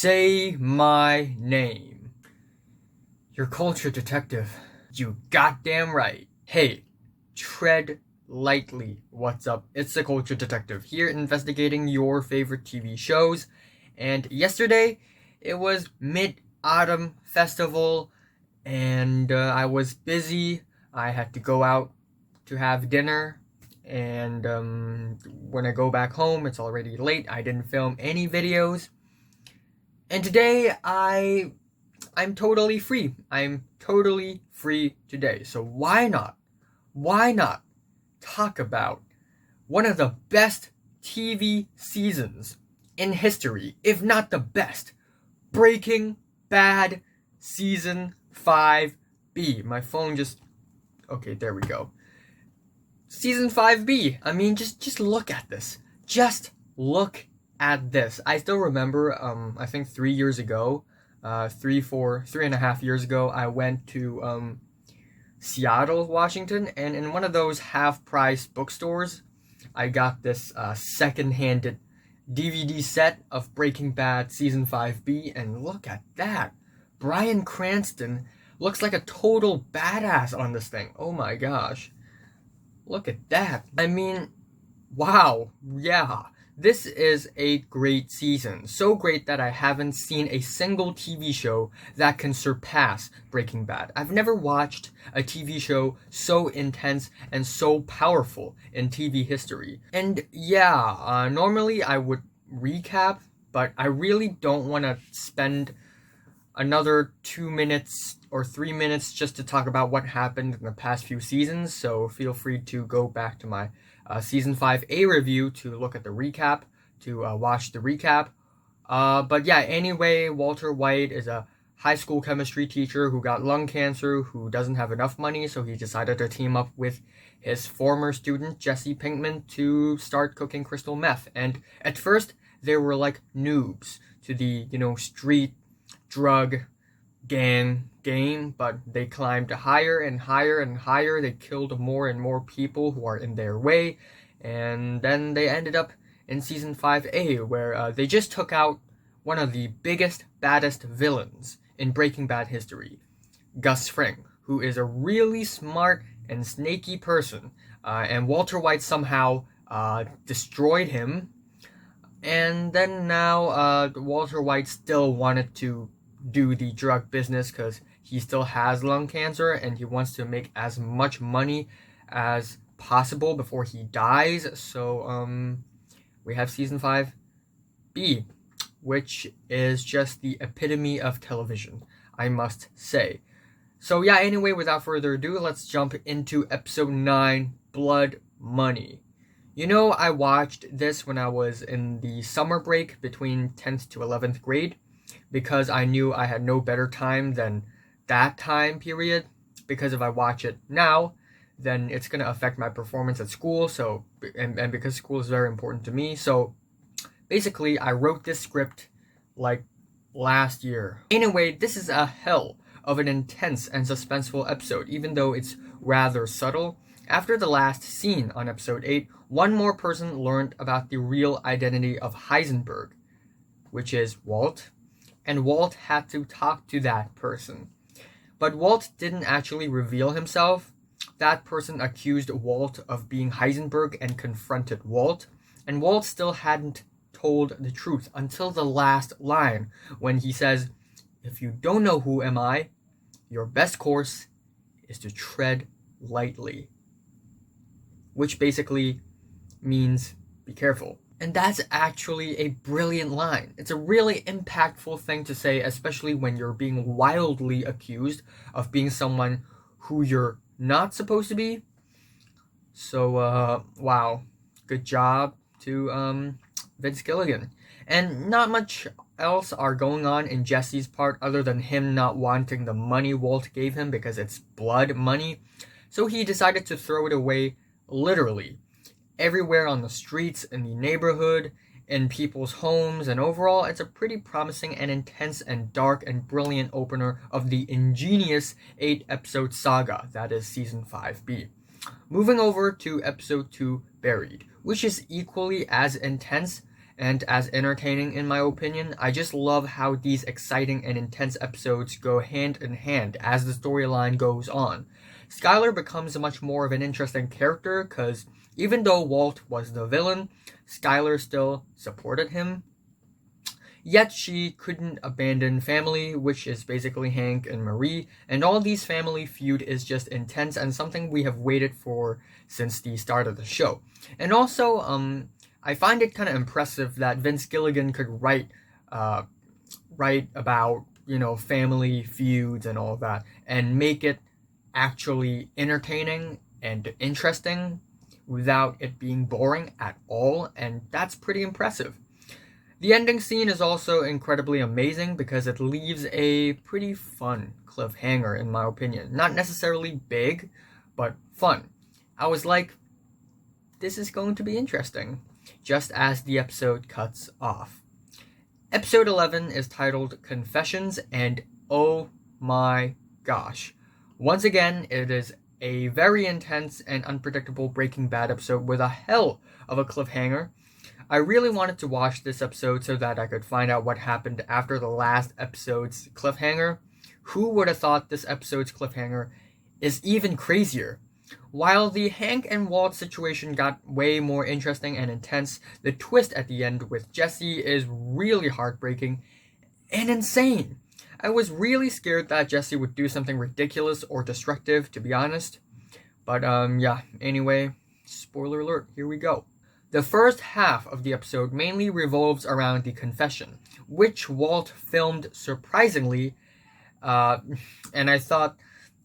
Say my name. Your culture detective. You goddamn right. Hey, tread lightly. What's up? It's the culture detective here investigating your favorite TV shows. And yesterday, it was Mid-Autumn Festival, and I was busy. I had to go out to have dinner, and when I go back home, it's already late. I didn't film any videos. And today I'm totally free. I'm totally free today. So why not? Why not talk about one of the best TV seasons in history, if not the best, Breaking Bad Season 5B. My phone just... Okay, there we go. Season 5B. I mean, just look at this. Just look at this. I still remember, I think 3 years ago, 3.5 years ago, I went to Seattle, Washington, and in one of those half-price bookstores, I got this second-handed DVD set of Breaking Bad Season 5B, and look at that. Bryan Cranston looks like a total badass on this thing. Oh my gosh. Look at that. I mean, wow. Yeah. This is a great season. So great that I haven't seen a single TV show that can surpass Breaking Bad. I've never watched a TV show so intense and so powerful in TV history. And yeah, normally I would recap, but I really don't want to spend another 2 minutes or 3 minutes just to talk about what happened in the past few seasons, so feel free to go back to my Season 5A review to look at the recap, to watch the recap. But yeah, anyway, Walter White is a high school chemistry teacher who got lung cancer, who doesn't have enough money, so he decided to team up with his former student, Jesse Pinkman, to start cooking crystal meth. And at first, they were like noobs to the, street drug gang game, but they climbed higher and higher and higher. They killed more and more people who are in their way, and then they ended up in Season 5A, where they just took out one of the biggest, baddest villains in Breaking Bad history, Gus Fring, who is a really smart and snaky person, and Walter White somehow destroyed him. And then now Walter White still wanted to do the drug business because he still has lung cancer and he wants to make as much money as possible before he dies. So we have Season 5B, which is just the epitome of television, I must say. So yeah, anyway, without further ado, let's jump into Episode 9, Blood Money. I watched this when I was in the summer break between 10th to 11th grade, because I knew I had no better time than that time period, because if I watch it now, then it's going to affect my performance at school, so and because school is very important to me. So basically, I wrote this script like last year. Anyway, this is a hell of an intense and suspenseful episode, even though it's rather subtle. After the last scene on episode 8, one more person learned about the real identity of Heisenberg, which is Walt, and Walt had to talk to that person. But Walt didn't actually reveal himself. That person accused Walt of being Heisenberg and confronted Walt, and Walt still hadn't told the truth until the last line, when he says, "If you don't know who am I, your best course is to tread lightly," which basically means be careful. And that's actually a brilliant line. It's a really impactful thing to say, especially when you're being wildly accused of being someone who you're not supposed to be. So, wow. Good job to Vince Gilligan. And not much else are going on in Jesse's part other than him not wanting the money Walt gave him because it's blood money. So he decided to throw it away literally everywhere on the streets, in the neighborhood, in people's homes, and overall, it's a pretty promising and intense and dark and brilliant opener of the ingenious 8-episode saga that is Season 5B. Moving over to Episode 2, Buried, which is equally as intense and as entertaining in my opinion. I just love how these exciting and intense episodes go hand in hand as the storyline goes on. Skylar becomes much more of an interesting character because even though Walt was the villain, Skylar still supported him. Yet she couldn't abandon family, which is basically Hank and Marie, and all these family feud is just intense and something we have waited for since the start of the show. And also, I find it kind of impressive that Vince Gilligan could write about, family feuds and all that, and make it actually entertaining and interesting without it being boring at all, and that's pretty impressive. The ending scene is also incredibly amazing because it leaves a pretty fun cliffhanger in my opinion. Not necessarily big, but fun. I was like, this is going to be interesting, just as the episode cuts off. Episode 11 is titled Confessions, and oh my gosh. Once again, it is a very intense and unpredictable Breaking Bad episode with a hell of a cliffhanger. I really wanted to watch this episode so that I could find out what happened after the last episode's cliffhanger. Who would have thought this episode's cliffhanger is even crazier? While the Hank and Walt situation got way more interesting and intense, the twist at the end with Jesse is really heartbreaking and insane. I was really scared that Jesse would do something ridiculous or destructive, to be honest. But anyway, spoiler alert, here we go. The first half of the episode mainly revolves around the confession, which Walt filmed surprisingly, and I thought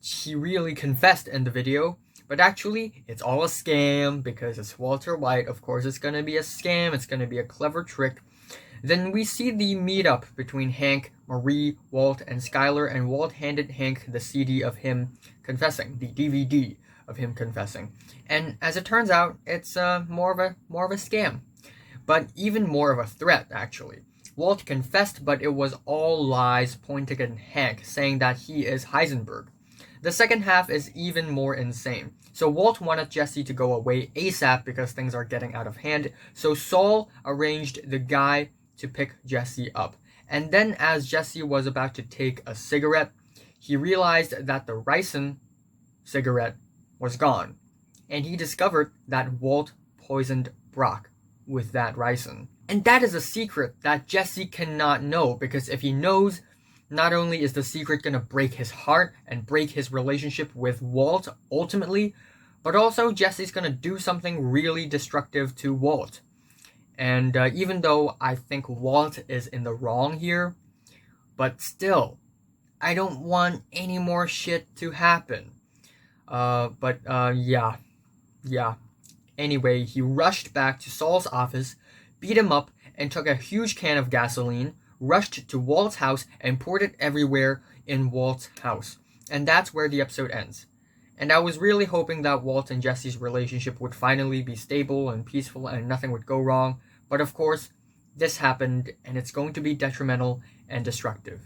he really confessed in the video, but actually it's all a scam because it's Walter White. Of course it's gonna be a scam, it's gonna be a clever trick. Then we see the meetup between Hank, Marie, Walt, and Skylar, and Walt handed Hank the CD of him confessing, the DVD of him confessing. And as it turns out, it's more of a scam, but even more of a threat actually. Walt confessed, but it was all lies pointing at Hank, saying that he is Heisenberg. The second half is even more insane. So Walt wanted Jesse to go away ASAP because things are getting out of hand. So Saul arranged the guy to pick Jesse up. And then as Jesse was about to take a cigarette, he realized that the ricin cigarette was gone. And he discovered that Walt poisoned Brock with that ricin. And that is a secret that Jesse cannot know, because if he knows, not only is the secret gonna break his heart and break his relationship with Walt ultimately, but also Jesse's gonna do something really destructive to Walt. And even though I think Walt is in the wrong here, but still, I don't want any more shit to happen. Yeah. Anyway, he rushed back to Saul's office, beat him up, and took a huge can of gasoline, rushed to Walt's house, and poured it everywhere in Walt's house. And that's where the episode ends. And I was really hoping that Walt and Jesse's relationship would finally be stable and peaceful and nothing would go wrong. But of course, this happened, and it's going to be detrimental and destructive.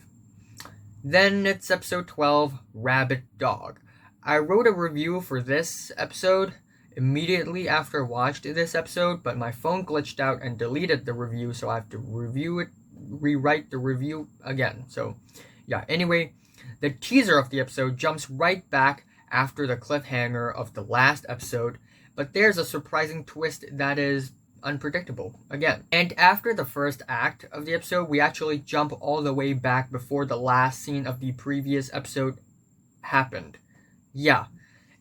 Then it's episode 12, Rabid Dog. I wrote a review for this episode immediately after I watched this episode, but my phone glitched out and deleted the review, so I have to rewrite the review again. So, anyway, the teaser of the episode jumps right back after the cliffhanger of the last episode, but there's a surprising twist that is unpredictable again. And after the first act of the episode, we actually jump all the way back before the last scene of the previous episode happened. Yeah.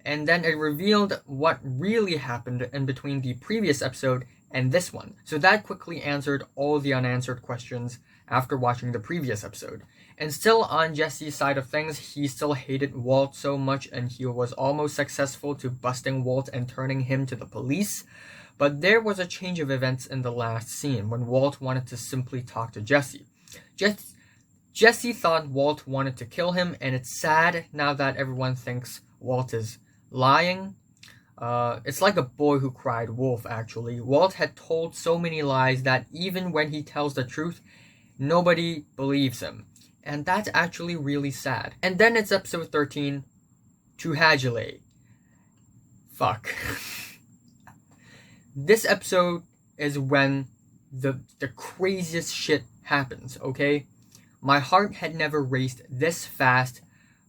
And then it revealed what really happened in between the previous episode and this one. So that quickly answered all the unanswered questions after watching the previous episode. And still on Jesse's side of things, he still hated Walt so much, and he was almost successful to busting Walt and turning him to the police. But there was a change of events in the last scene when Walt wanted to simply talk to Jesse. Jesse thought Walt wanted to kill him, and it's sad now that everyone thinks Walt is lying. It's like a boy who cried wolf, actually. Walt had told so many lies that even when he tells the truth, nobody believes him. And that's actually really sad. And then it's episode 13, tragically. Fuck. This episode is when the craziest shit happens, okay? My heart had never raced this fast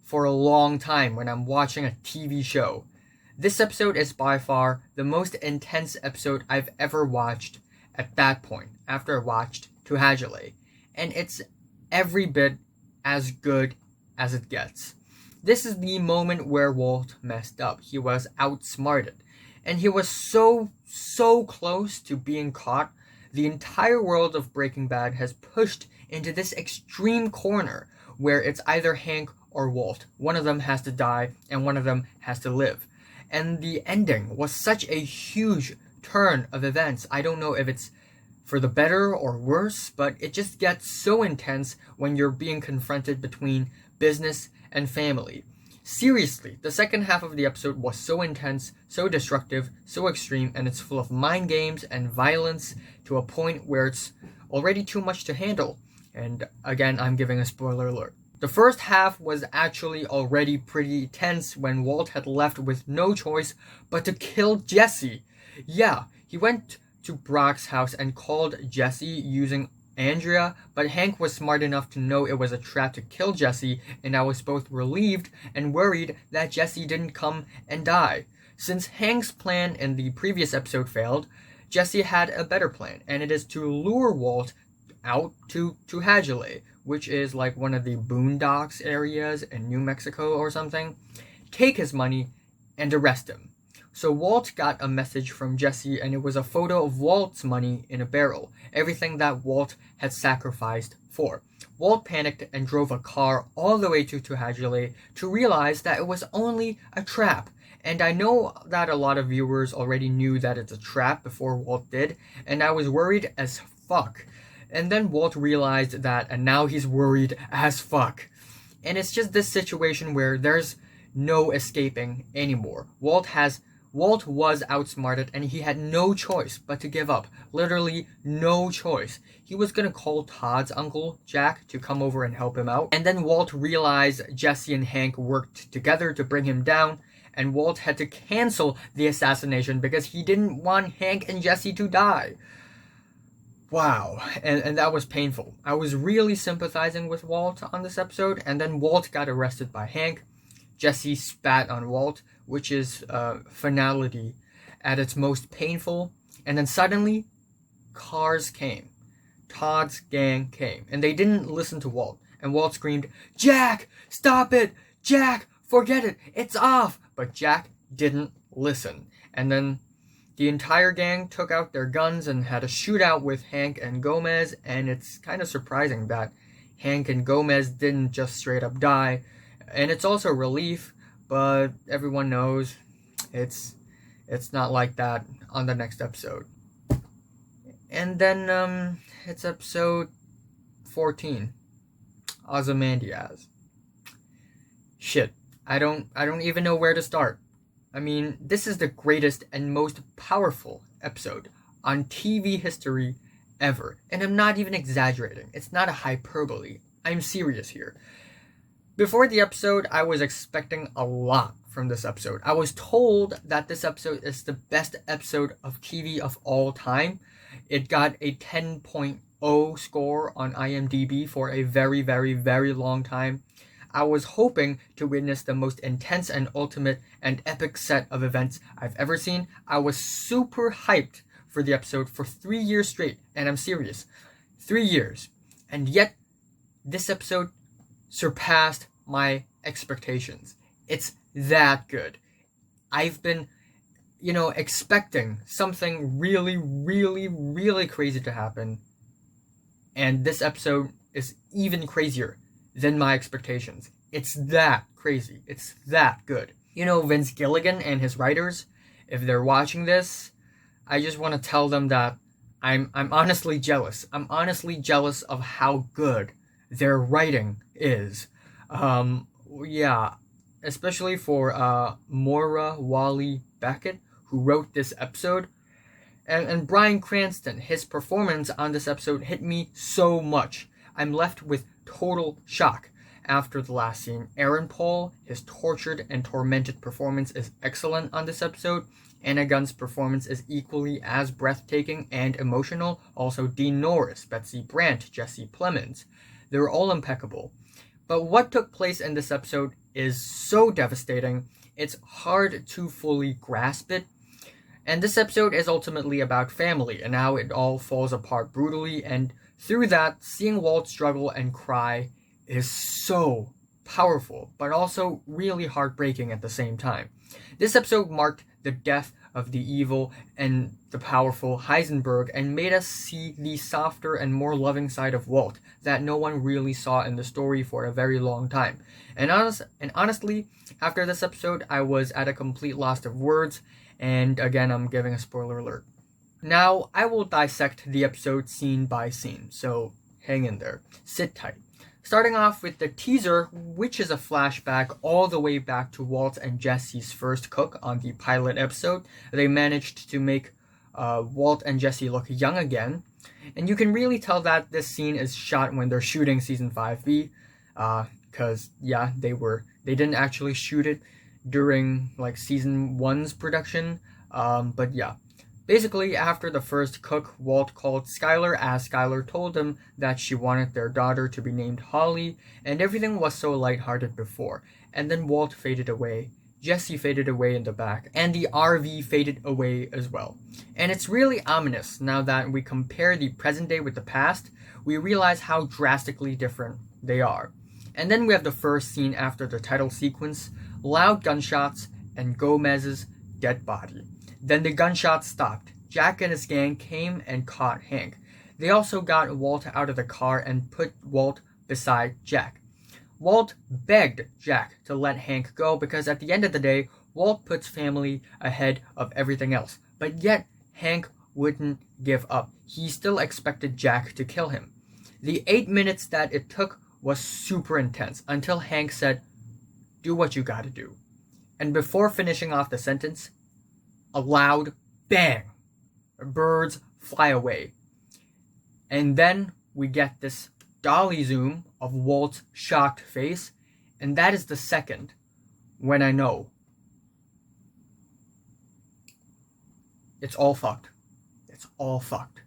for a long time when I'm watching a TV show. This episode is by far the most intense episode I've ever watched at that point, after I watched tragically. And it's every bit as good as it gets. This is the moment where Walt messed up. He was outsmarted. And he was so close to being caught. The entire world of Breaking Bad has pushed into this extreme corner where it's either Hank or Walt. One of them has to die and one of them has to live. And the ending was such a huge turn of events. I don't know if it's for the better or worse, but it just gets so intense when you're being confronted between business and family. Seriously, the second half of the episode was so intense, so destructive, so extreme, and it's full of mind games and violence to a point where it's already too much to handle. And again, I'm giving a spoiler alert. The first half was actually already pretty tense when Walt had left with no choice but to kill Jesse. Yeah, he went to Brock's house and called Jesse using Andrea, but Hank was smart enough to know it was a trap to kill Jesse, and I was both relieved and worried that Jesse didn't come and die. Since Hank's plan in the previous episode failed, Jesse had a better plan, and it is to lure Walt out to Tragically, which is like one of the boondocks areas in New Mexico or something, take his money, and arrest him. So Walt got a message from Jesse, and it was a photo of Walt's money in a barrel, everything that Walt had sacrificed for. Walt panicked and drove a car all the way to Tragically to realize that it was only a trap. And I know that a lot of viewers already knew that it's a trap before Walt did, and I was worried as fuck. And then Walt realized that, and now he's worried as fuck. And it's just this situation where there's no escaping anymore. Walt was outsmarted, and he had no choice but to give up. Literally no choice. He was gonna call Todd's uncle, Jack, to come over and help him out. And then Walt realized Jesse and Hank worked together to bring him down, and Walt had to cancel the assassination because he didn't want Hank and Jesse to die. Wow, and that was painful. I was really sympathizing with Walt on this episode, and then Walt got arrested by Hank. Jesse spat on Walt, which is finality at its most painful. And then suddenly, cars came. Todd's gang came, and they didn't listen to Walt. And Walt screamed, "Jack, stop it! Jack, forget it! It's off!" But Jack didn't listen. And then the entire gang took out their guns and had a shootout with Hank and Gomez, and it's kind of surprising that Hank and Gomez didn't just straight up die. And it's also a relief, but everyone knows it's not like that on the next episode. And then it's episode 14, Ozymandias. Shit, I don't even know where to start. I mean, this is the greatest and most powerful episode on TV history ever. And I'm not even exaggerating. It's not a hyperbole. I'm serious here. Before the episode, I was expecting a lot from this episode. I was told that this episode is the best episode of TV of all time. It got a 10.0 score on IMDb for a very, very, very long time. I was hoping to witness the most intense and ultimate and epic set of events I've ever seen. I was super hyped for the episode for 3 years straight, and I'm serious. 3 years. And yet, this episode surpassed my expectations. It's that good. I've been, expecting something really, really, really crazy to happen. And this episode is even crazier than my expectations. It's that crazy. It's that good. Vince Gilligan and his writers, if they're watching this, I just want to tell them that I'm honestly jealous. I'm honestly jealous of how good their writing is. Yeah, especially for Maura Wally Beckett, who wrote this episode. And Bryan Cranston, his performance on this episode hit me so much. I'm left with total shock. after the last scene. Aaron Paul, his tortured and tormented performance is excellent on this episode. Anna Gunn's performance is equally as breathtaking and emotional. Also Dean Norris, Betsy Brandt, Jesse Plemons. They're all impeccable. But what took place in this episode is so devastating, it's hard to fully grasp it. And this episode is ultimately about family and how it all falls apart brutally, and through that, seeing Walt struggle and cry is so powerful, but also really heartbreaking at the same time. This episode marked the death of the evil and the powerful Heisenberg and made us see the softer and more loving side of Walt that no one really saw in the story for a very long time. And honestly, after this episode, I was at a complete loss of words, and again, I'm giving a spoiler alert. Now, I will dissect the episode scene by scene, so hang in there. Sit tight. Starting off with the teaser, which is a flashback all the way back to Walt and Jesse's first cook on the pilot episode. They managed to make Walt and Jesse look young again. And you can really tell that this scene is shot when they're shooting Season 5B. Because, they didn't actually shoot it during, Season 1's production. But yeah. Basically, after the first cook, Walt called Skylar as Skylar told him that she wanted their daughter to be named Holly, and everything was so lighthearted before. And then Walt faded away, Jesse faded away in the back, and the RV faded away as well. And it's really ominous now that we compare the present day with the past, we realize how drastically different they are. And then we have the first scene after the title sequence, loud gunshots, and Gomez's dead body. Then the gunshots stopped. Jack and his gang came and caught Hank. They also got Walt out of the car and put Walt beside Jack. Walt begged Jack to let Hank go because at the end of the day, Walt puts family ahead of everything else. But yet, Hank wouldn't give up. He still expected Jack to kill him. The 8 minutes that it took was super intense until Hank said, "Do what you gotta do." And before finishing off the sentence, a loud bang. Birds fly away. And then we get this dolly zoom of Walt's shocked face, and that is the second when I know it's all fucked. It's all fucked.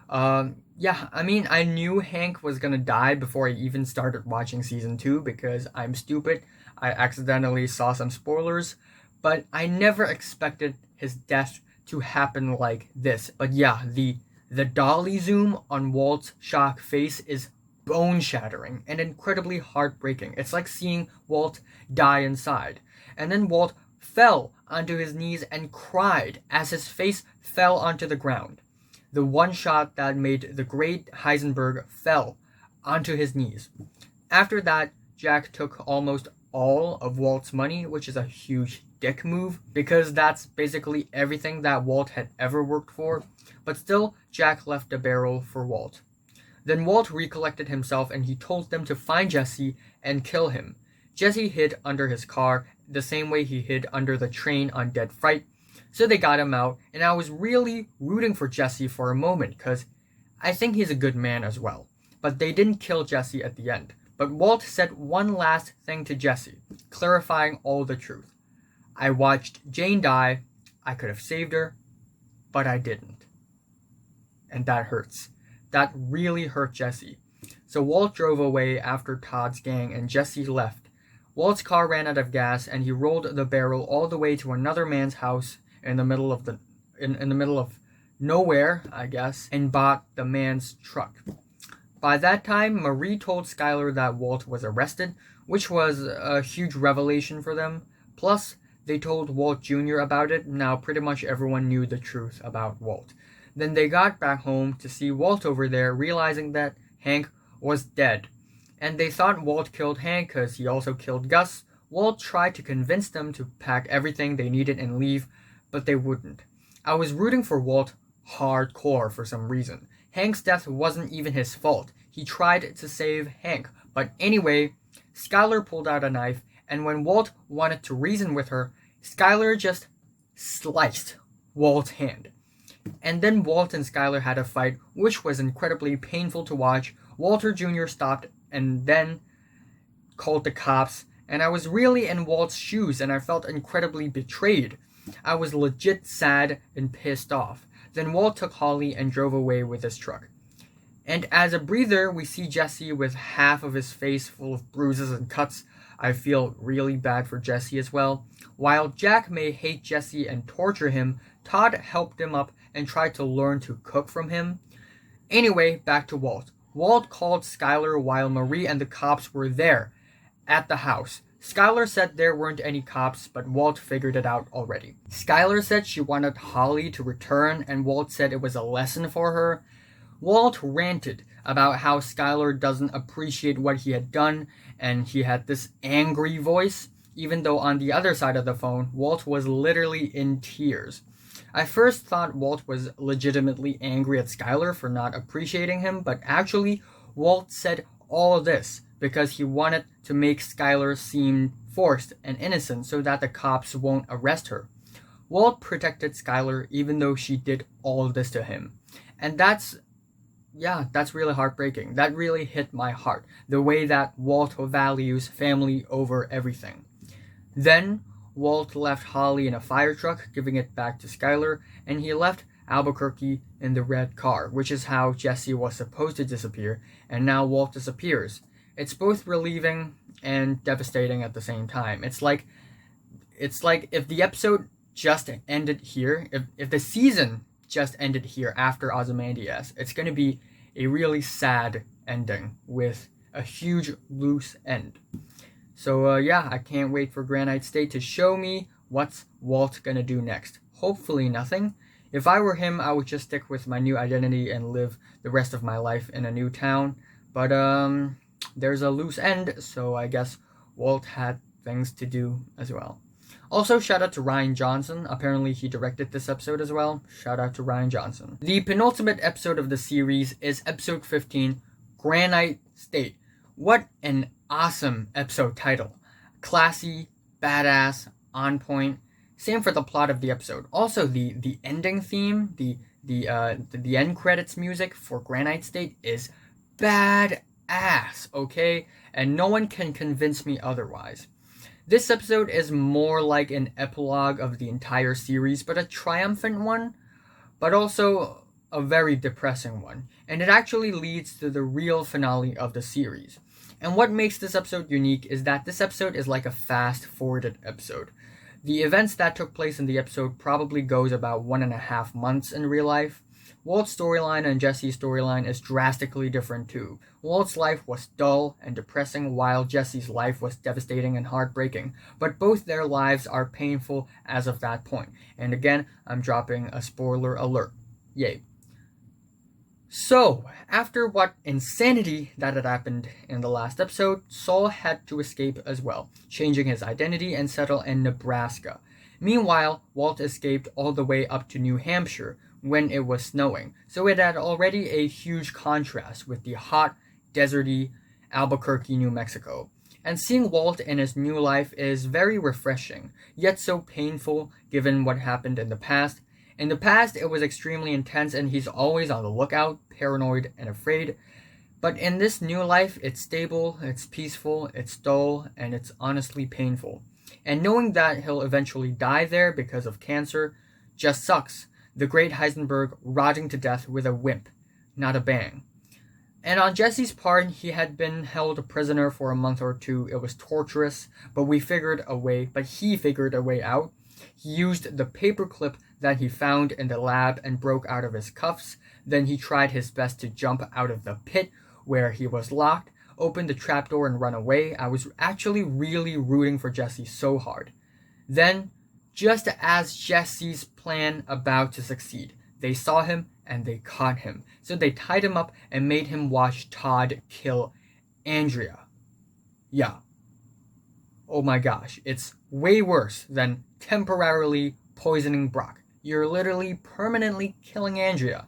I knew Hank was gonna die before I even started watching Season 2 because I'm stupid. I accidentally saw some spoilers, but I never expected his death to happen like this. But yeah, the dolly zoom on Walt's shocked face is bone-shattering and incredibly heartbreaking. It's like seeing Walt die inside. And then Walt fell onto his knees and cried as his face fell onto the ground. The one shot that made the great Heisenberg fell onto his knees. After that, Jack took almost all of Walt's money, which is a huge dick move, because that's basically everything that Walt had ever worked for, but still, Jack left a barrel for Walt. Then Walt recollected himself and he told them to find Jesse and kill him. Jesse hid under his car, the same way he hid under the train on Dead Fright, so they got him out, and I was really rooting for Jesse for a moment, because I think he's a good man as well. But they didn't kill Jesse at the end. But Walt said one last thing to Jesse, clarifying all the truth. "I watched Jane die. I could have saved her, but I didn't." And that hurts. That really hurt Jesse. So Walt drove away after Todd's gang and Jesse left. Walt's car ran out of gas and he rolled the barrel all the way to another man's house in the middle of in the middle of nowhere, I guess, and bought the man's truck. By that time, Marie told Skylar that Walt was arrested, which was a huge revelation for them. Plus, they told Walt Jr. about it. Now pretty much everyone knew the truth about Walt. Then they got back home to see Walt over there, realizing that Hank was dead. And they thought Walt killed Hank because he also killed Gus. Walt tried to convince them to pack everything they needed and leave, but they wouldn't. I was rooting for Walt hardcore for some reason. Hank's death wasn't even his fault. He tried to save Hank. But anyway, Skylar pulled out a knife, and when Walt wanted to reason with her, Skylar just sliced Walt's hand. And then Walt and Skylar had a fight, which was incredibly painful to watch. Walter Jr. stopped, and then called the cops, and I was really in Walt's shoes and I felt incredibly betrayed. I was legit sad and pissed off. Then Walt took Holly and drove away with his truck. And as a breather, we see Jesse with half of his face full of bruises and cuts. I feel really bad for Jesse as well. While Jack may hate Jesse and torture him, Todd helped him up and tried to learn to cook from him. Anyway, back to Walt. Walt called Skylar while Marie and the cops were there at the house. Skylar said there weren't any cops, but Walt figured it out already. Skylar said she wanted Holly to return, and Walt said it was a lesson for her. Walt ranted about how Skylar doesn't appreciate what he had done, and he had this angry voice, even though on the other side of the phone, Walt was literally in tears. I first thought Walt was legitimately angry at Skylar for not appreciating him, but actually, Walt said all this because he wanted to make Skylar seem forced and innocent so that the cops won't arrest her. Walt protected Skylar even though she did all this to him. And that's really heartbreaking. That really hit my heart, the way that Walt values family over everything. Then, Walt left Holly in a fire truck, giving it back to Skylar, and he left Albuquerque in the red car, which is how Jesse was supposed to disappear, and now Walt disappears. It's both relieving and devastating at the same time. It's like if the episode just ended here, if the season just ended here after Ozymandias, it's going to be a really sad ending with a huge loose end. So I can't wait for Granite State to show me what's Walt gonna do next. Hopefully nothing. If I were him, I would just stick with my new identity and live the rest of my life in a new town. But there's a loose end, so I guess Walt had things to do as well. Also, shout out to Rian Johnson. Apparently, he directed this episode as well. Shout out to Rian Johnson. The penultimate episode of the series is episode 15, Granite State. What an awesome episode title. Classy, badass, on point. Same for the plot of the episode. Also, the ending theme, the end credits music for Granite State is badass, okay? And no one can convince me otherwise. This episode is more like an epilogue of the entire series, but a triumphant one, but also a very depressing one. And it actually leads to the real finale of the series. And what makes this episode unique is that this episode is like a fast-forwarded episode. The events that took place in the episode probably goes about 1.5 months in real life. Walt's storyline and Jesse's storyline is drastically different too. Walt's life was dull and depressing while Jesse's life was devastating and heartbreaking, but both their lives are painful as of that point. And again, I'm dropping a spoiler alert. Yay. So, after what insanity that had happened in the last episode, Saul had to escape as well, changing his identity and settle in Nebraska. Meanwhile, Walt escaped all the way up to New Hampshire when it was snowing, so it had already a huge contrast with the hot, deserty Albuquerque, New Mexico. And seeing Walt in his new life is very refreshing, yet so painful given what happened in the past. In the past, it was extremely intense and he's always on the lookout, paranoid, and afraid. But in this new life, it's stable, it's peaceful, it's dull, and it's honestly painful. And knowing that he'll eventually die there because of cancer just sucks. The great Heisenberg rotting to death with a wimp, not a bang. And on Jesse's part, he had been held a prisoner for a month or two. It was torturous, but he figured a way out. He used the paperclip that he found in the lab and broke out of his cuffs. Then he tried his best to jump out of the pit where he was locked, open the trapdoor and run away. I was actually really rooting for Jesse so hard. Then, just as Jesse's plan about to succeed, they saw him and they caught him. So they tied him up and made him watch Todd kill Andrea. Yeah. Oh my gosh, it's way worse than temporarily poisoning Brock. You're literally permanently killing Andrea.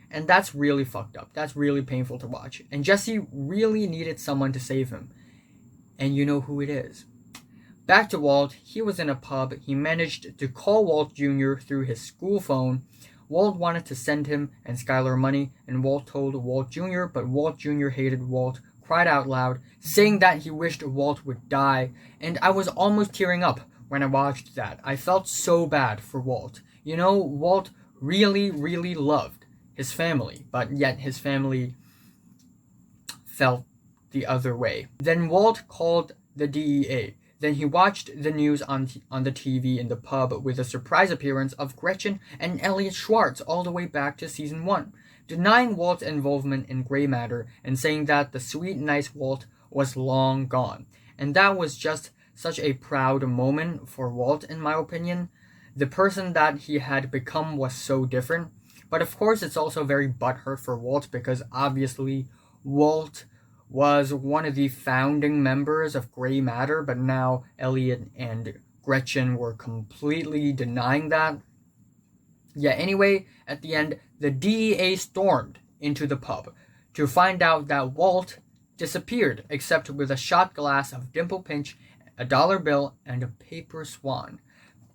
And that's really fucked up. That's really painful to watch. And Jesse really needed someone to save him. And you know who it is. Back to Walt, he was in a pub. He managed to call Walt Jr. through his school phone. Walt wanted to send him and Skylar money, and Walt told Walt Jr., but Walt Jr. hated Walt cried out loud, saying that he wished Walt would die, and I was almost tearing up when I watched that. I felt so bad for Walt. You know, Walt really, really loved his family, but yet his family felt the other way. Then Walt called the DEA. Then he watched the news on the TV in the pub with a surprise appearance of Gretchen and Elliot Schwartz all the way back to season 1, denying Walt's involvement in gray matter and saying that the sweet, nice Walt was long gone. And that was just such a proud moment for Walt, in my opinion. The person that he had become was so different. But of course, it's also very butthurt for Walt because obviously Walt was one of the founding members of gray matter, but now Elliot and Gretchen were completely denying that. Yeah, anyway, at the end, the DEA stormed into the pub to find out that Walt disappeared, except with a shot glass of Dimple Pinch, a dollar bill, and a paper swan.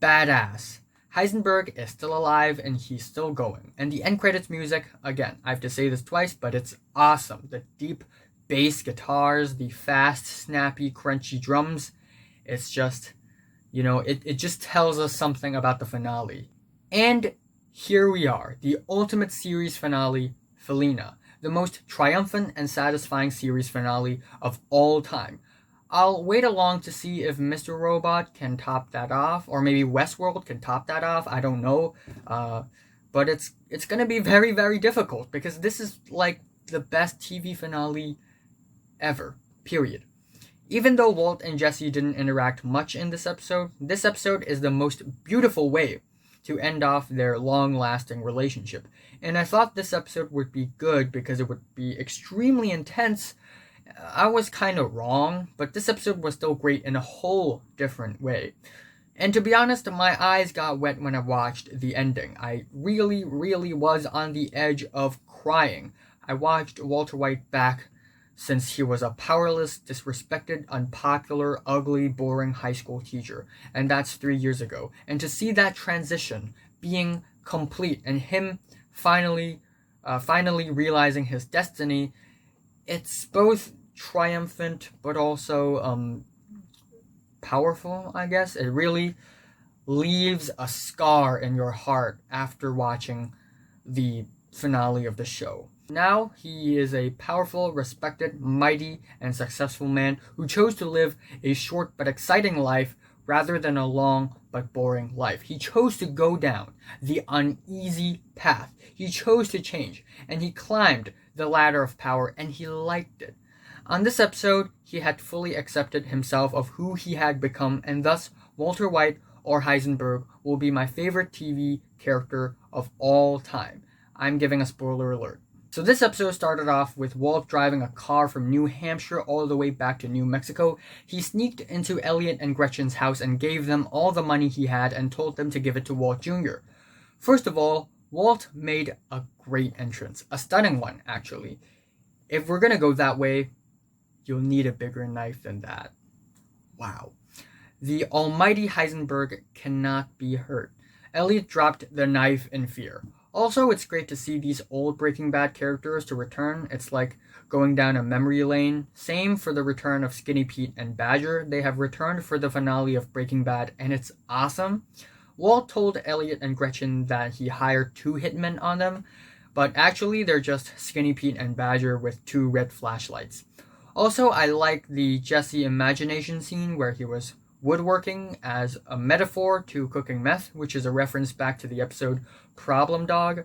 Badass. Heisenberg is still alive and he's still going. And the end credits music, again, I have to say this twice, but it's awesome. The deep bass guitars, the fast, snappy, crunchy drums. It's just, it just tells us something about the finale. And here we are, the ultimate series finale, Felina. The most triumphant and satisfying series finale of all time. I'll wait along to see if Mr. Robot can top that off, or maybe Westworld can top that off, I don't know. But it's gonna be very, very difficult, because this is like the best TV finale ever, period. Even though Walt and Jesse didn't interact much in this episode is the most beautiful way to end off their long-lasting relationship. And I thought this episode would be good because it would be extremely intense. I was kind of wrong, but this episode was still great in a whole different way. And to be honest, my eyes got wet when I watched the ending. I really, really was on the edge of crying. I watched Walter White back since he was a powerless, disrespected, unpopular, ugly, boring high school teacher. And that's 3 years ago. And to see that transition being complete and him finally realizing his destiny, it's both triumphant but also powerful, I guess. It really leaves a scar in your heart after watching the finale of the show. Now he is a powerful, respected, mighty, and successful man who chose to live a short but exciting life rather than a long but boring life. He chose to go down the uneasy path. He chose to change, and he climbed the ladder of power, and he liked it. On this episode, he had fully accepted himself of who he had become, and thus Walter White or Heisenberg will be my favorite TV character of all time. I'm giving a spoiler alert. So this episode started off with Walt driving a car from New Hampshire all the way back to New Mexico. He sneaked into Elliot and Gretchen's house and gave them all the money he had and told them to give it to Walt Jr. First of all, Walt made a great entrance. A stunning one, actually. If we're gonna go that way, you'll need a bigger knife than that. Wow. The almighty Heisenberg cannot be hurt. Elliot dropped the knife in fear. Also, it's great to see these old Breaking Bad characters to return. It's like going down a memory lane. Same for the return of Skinny Pete and Badger. They have returned for the finale of Breaking Bad, and it's awesome. Walt told Elliot and Gretchen that he hired 2 hitmen on them, but actually they're just Skinny Pete and Badger with 2 red flashlights. Also, I like the Jesse imagination scene where he was woodworking as a metaphor to cooking meth, which is a reference back to the episode Problem Dog.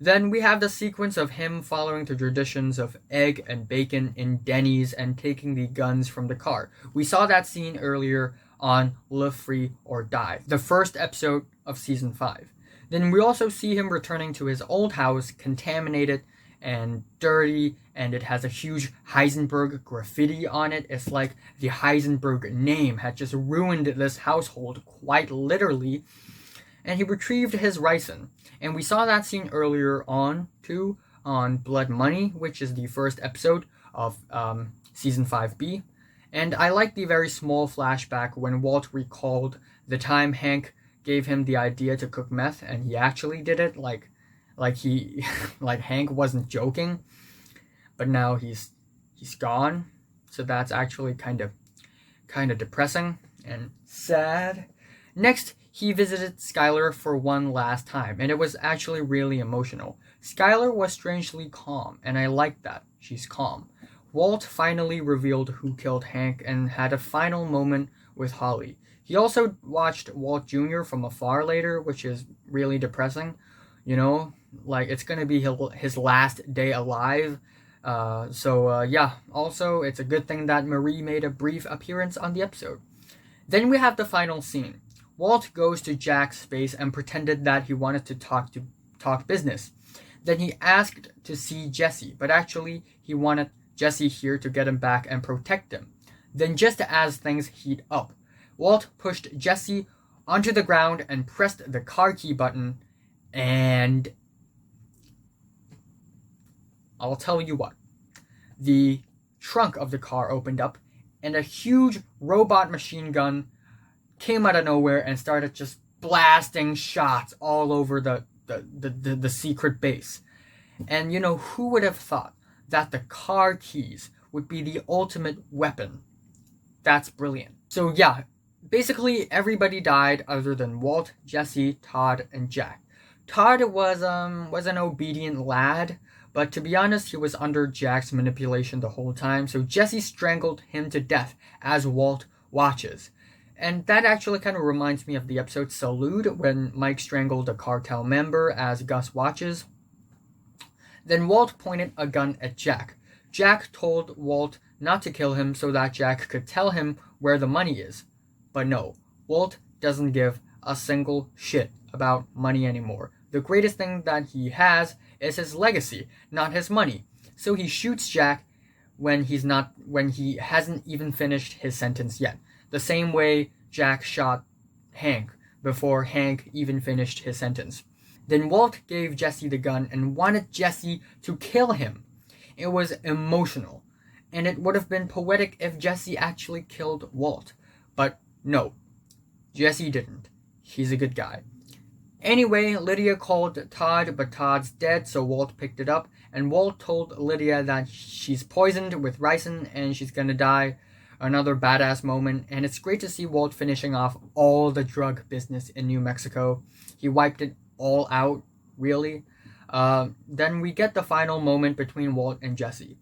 Then we have the sequence of him following the traditions of egg and bacon in Denny's and taking the guns from the car. We saw that scene earlier on Live Free or Die, the first episode of season 5. Then we also see him returning to his old house, contaminated and dirty, and it has a huge Heisenberg graffiti on it. It's like the Heisenberg name had just ruined this household, quite literally. And he retrieved his ricin. And we saw that scene earlier on, too, on Blood Money, which is the first episode of Season 5B. And I like the very small flashback when Walt recalled the time Hank gave him the idea to cook meth, and he actually did it, like Hank wasn't joking, but now he's he's gone. So that's actually kind of depressing and sad. Next, he visited Skylar for one last time, and it was actually really emotional. Skylar was strangely calm, and I like that. She's calm. Walt finally revealed who killed Hank and had a final moment with Holly. He also watched Walt Jr. from afar later, which is really depressing. You know, like it's gonna be his last day alive. Yeah, also it's a good thing that Marie made a brief appearance on the episode. Then we have the final scene. Walt goes to Jack's space and pretended that he wanted to talk business. Then he asked to see Jesse, but actually he wanted Jesse here to get him back and protect him. Then just as things heat up, Walt pushed Jesse onto the ground and pressed the car key button, and I'll tell you what. The trunk of the car opened up, and a huge robot machine gun came out of nowhere and started just blasting shots all over the secret base. And you know, who would have thought that the car keys would be the ultimate weapon? That's brilliant. So yeah, basically everybody died other than Walt, Jesse, Todd, and Jack. Todd was an obedient lad, but to be honest, he was under Jack's manipulation the whole time, so Jesse strangled him to death as Walt watches. And that actually kind of reminds me of the episode Salute, when Mike strangled a cartel member as Gus watches. Then Walt pointed a gun at Jack. Jack told Walt not to kill him so that Jack could tell him where the money is. But no, Walt doesn't give a single shit about money anymore. The greatest thing that he has is his legacy, not his money. So he shoots Jack when he hasn't even finished his sentence yet. The same way Jack shot Hank before Hank even finished his sentence. Then Walt gave Jesse the gun and wanted Jesse to kill him. It was emotional, and it would have been poetic if Jesse actually killed Walt. But no, Jesse didn't. He's a good guy. Anyway, Lydia called Todd, but Todd's dead, so Walt picked it up, and Walt told Lydia that she's poisoned with ricin and she's gonna die. Another badass moment, and it's great to see Walt finishing off all the drug business in New Mexico. He wiped it all out, really. Then we get the final moment between Walt and Jesse.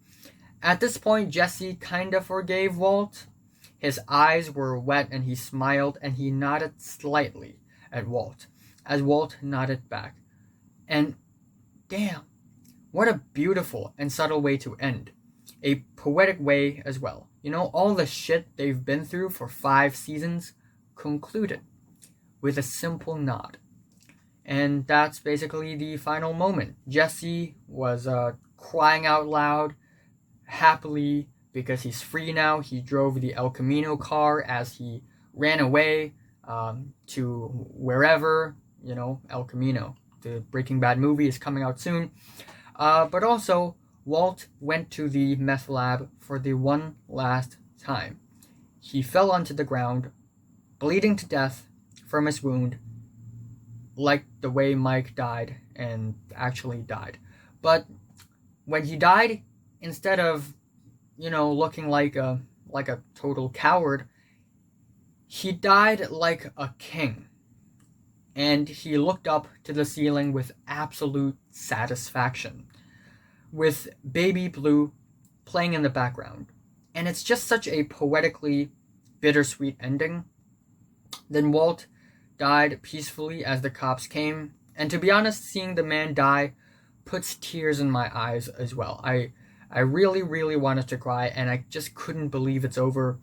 At this point, Jesse kinda forgave Walt. His eyes were wet and he smiled and he nodded slightly at Walt, as Walt nodded back. And damn, what a beautiful and subtle way to end. A poetic way as well. You know, all the shit they've been through for 5 seasons concluded with a simple nod. And that's basically the final moment. Jesse was crying out loud, happily, because he's free now. He drove the El Camino car as he ran away to wherever, you know, El Camino. The Breaking Bad movie is coming out soon. But also, Walt went to the meth lab for the one last time. He fell onto the ground, bleeding to death from his wound, like the way Mike died and actually died. But when he died, instead of, you know, looking like a total coward, he died like a king. And he looked up to the ceiling with absolute satisfaction, with Baby Blue playing in the background. And it's just such a poetically bittersweet ending. Then Walt died peacefully as the cops came. And to be honest, seeing the man die puts tears in my eyes as well. I really, really wanted to cry, and I just couldn't believe it's over.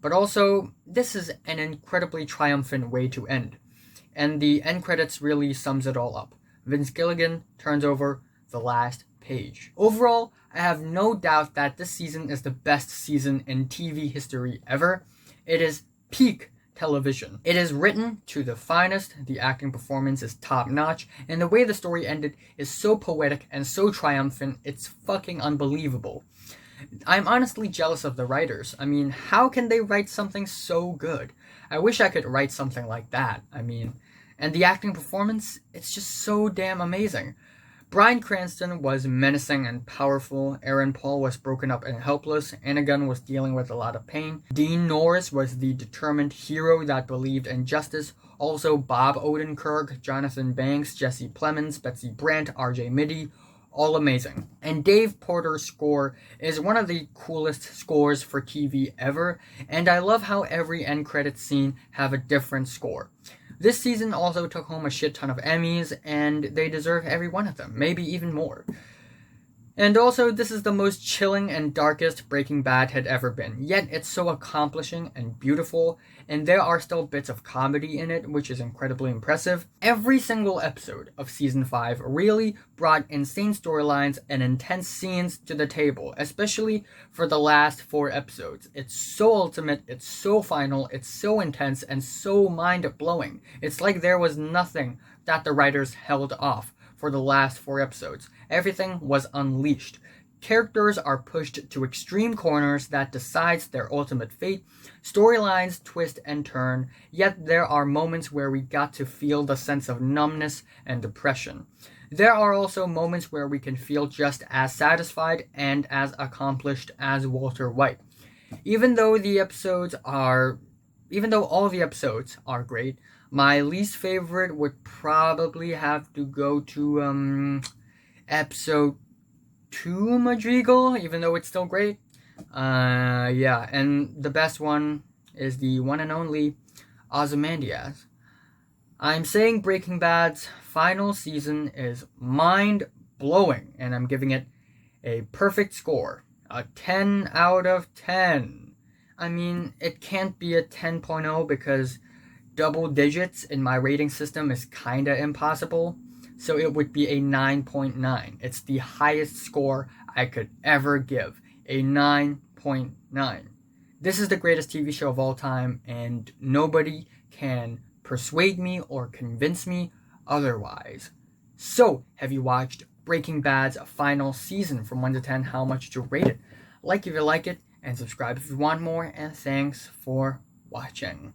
But also, this is an incredibly triumphant way to end. And the end credits really sums it all up. Vince Gilligan turns over the last page. Overall, I have no doubt that this season is the best season in TV history ever. It is peak television. It is written to the finest, the acting performance is top notch, and the way the story ended is so poetic and so triumphant, it's fucking unbelievable. I'm honestly jealous of the writers. I mean, how can they write something so good? I wish I could write something like that. I mean, and the acting performance, it's just so damn amazing. Bryan Cranston was menacing and powerful. Aaron Paul was broken up and helpless. Anagon was dealing with a lot of pain. Dean Norris was the determined hero that believed in justice. Also, Bob Odenkirk, Jonathan Banks, Jesse Plemons, Betsy Brandt, RJ Mitty, all amazing. And Dave Porter's score is one of the coolest scores for TV ever, and I love how every end credits scene have a different score. This season also took home a shit ton of Emmys, and they deserve every one of them, maybe even more. And also, this is the most chilling and darkest Breaking Bad had ever been, yet it's so accomplishing and beautiful, and there are still bits of comedy in it, which is incredibly impressive. Every single episode of Season 5 really brought insane storylines and intense scenes to the table, especially for the last 4 episodes. It's so ultimate, it's so final, it's so intense, and so mind-blowing. It's like there was nothing that the writers held off for the last 4 episodes. Everything was unleashed. Characters are pushed to extreme corners that decides their ultimate fate. Storylines twist and turn, yet there are moments where we got to feel the sense of numbness and depression. There are also moments where we can feel just as satisfied and as accomplished as Walter White. Even though all the episodes are great, my least favorite would probably have to go to episode 2, Madrigal, even though it's still great. And the best one is the one and only Ozymandias. I'm saying Breaking Bad's final season is mind-blowing, and I'm giving it a perfect score. A 10 out of 10. I mean, it can't be a 10.0 because double digits in my rating system is kinda impossible, so it would be a 9.9. It's the highest score I could ever give, a 9.9. This is the greatest TV show of all time, and nobody can persuade me or convince me otherwise. So, have you watched Breaking Bad's final season? From 1 to 10, how much would you rate it? Like if you like it, and subscribe if you want more, and thanks for watching.